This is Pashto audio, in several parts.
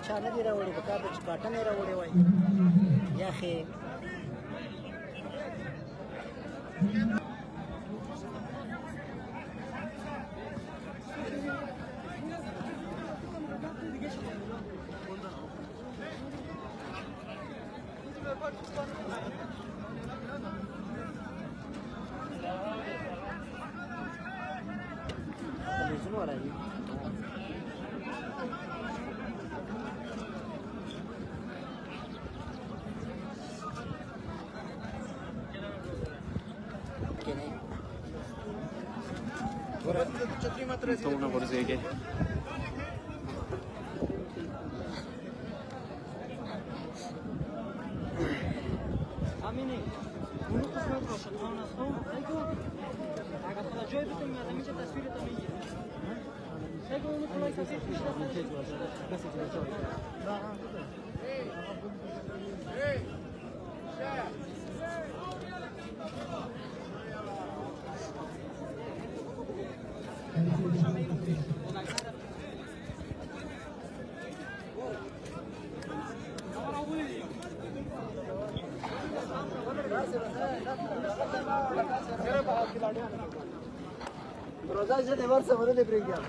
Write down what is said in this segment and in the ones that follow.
چا نه دی راوړی په کار د چې کاټن یې راوړی وای یخې تلویزیون ورایي To una borzeghe. Amine, bunu kısmet roşun, ona son, sego, aga sana joy bitim ya, demince tasviri tabii ya. Sego onu kolay tasvir etmişler. روزا سے دیوار سے ورے بریک گیا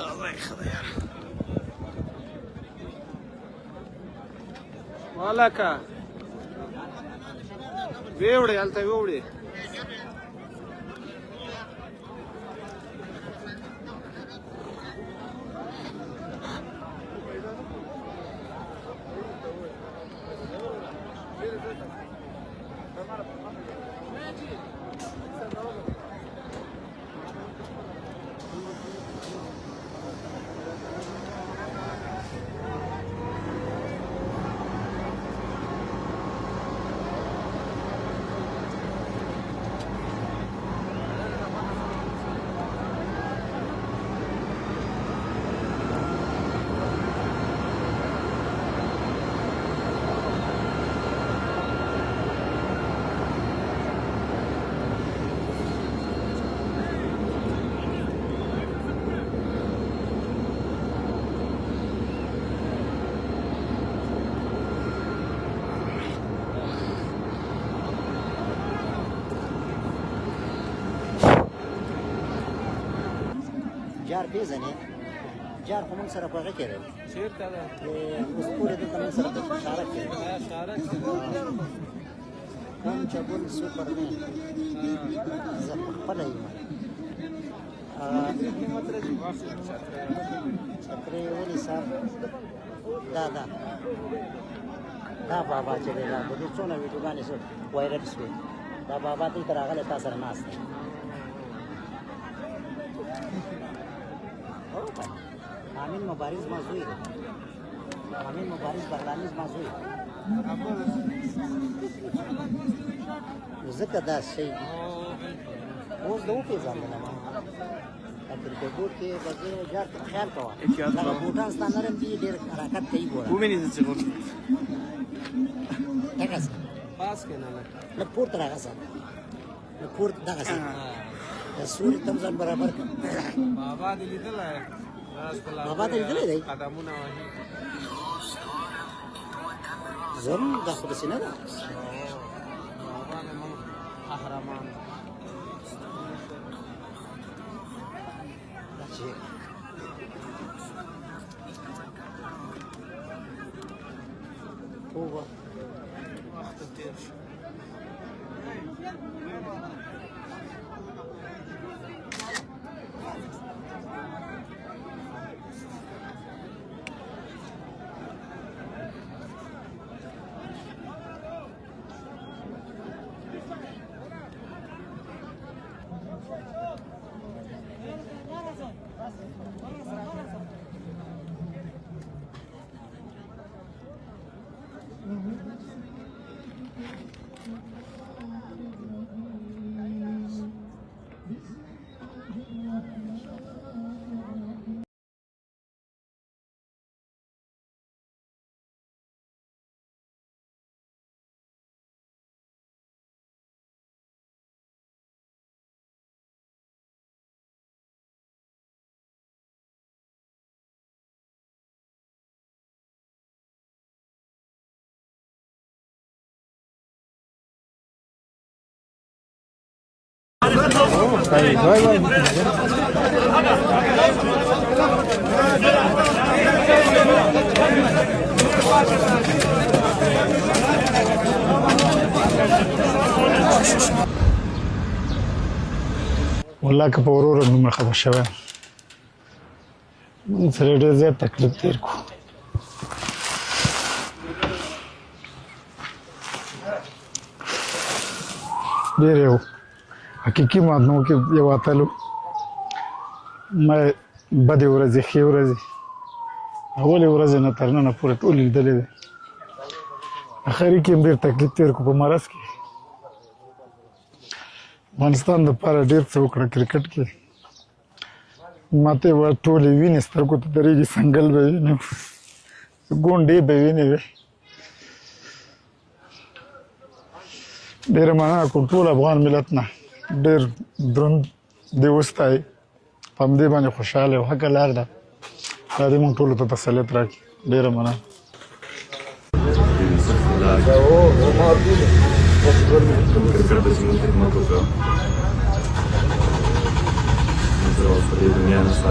الله يخليها ولكا ويوړې هلته ويوړې جار پیژنې جار خو موږ سره په هغه کې دی چېرته ده اوس پورې دلته موږ سره په شارک کې دی شارک کوم چې بل سوپر نه زه خپله یم چترې ولې صاحب دا بابا چې دی دا د دې څونه ویډیوګانې وایرل شوې دا بابا دلته راغلی تا سره ناست دی امین مبارز مازوی امین مبارز بغلانیز مازوی ځکه دا شی اوس د وپېژندلم کرکټ کې به زه جار خیال کوه دغه بوټان ستا نرم دي ډېر حرکت کوي ګوره ووینې چې ګور دغسې پاس کې نه لږ پورته راغسه لږ پورته دغسې د سوري ته ځان برابر کړه بابا دې لیدلی بابا ته لیدلی دی قدمونه وهي زم دا خو داسې نه ده بابا نه مونږ قهرمان دا چې توبه وخت تیر شو والله که په ورور دومره خبر شوی موږ سره ډېر زیات تکلیف تېر کړو ډېر یو حقیقي معنو کې یو اتلو ما بدې ورځې ښې ورځې اولې ورځې نه تر ننه پورې ټول لیدلې دي اخري کې هم ډېر تکلیف تېر کړو په مرض کې افغانستان دپاره ډېر څه وکړه کرکټ کې ماته وه ټولې وینې سترګو ته درېږي سنګل به وینې ګونډې به وینې وې ډېره مننه کوم ټول افغان ملت نه ډېر دروند دې وستایي په همدې باندې خوشحاله یو حقه لار ده دا دې موږ ټولو ته تسلیت راکړي ډېره مننه کرکټ د زموږ خدمت وکړه زه اوس په دې دنیا نشته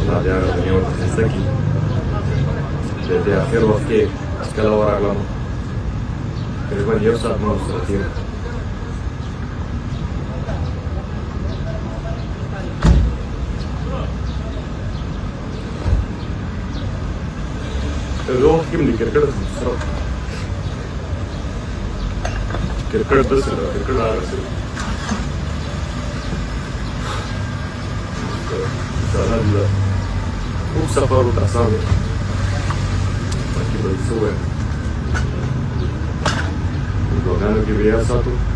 الله دې هغه دنیا ورته ښایسته کړي د دې اخر وخت کې چې کله ورغلم تقریبا 1 ساعت مو ورسره تېر کړ په دغه وخت کې مې د کرکټ سره کرکټ داسې ده کرکټ هغسې ده انسانان ده اوږد سفر ورته اسان دی باقي به څه ووایم په دعاګانو کې به یاد ساتو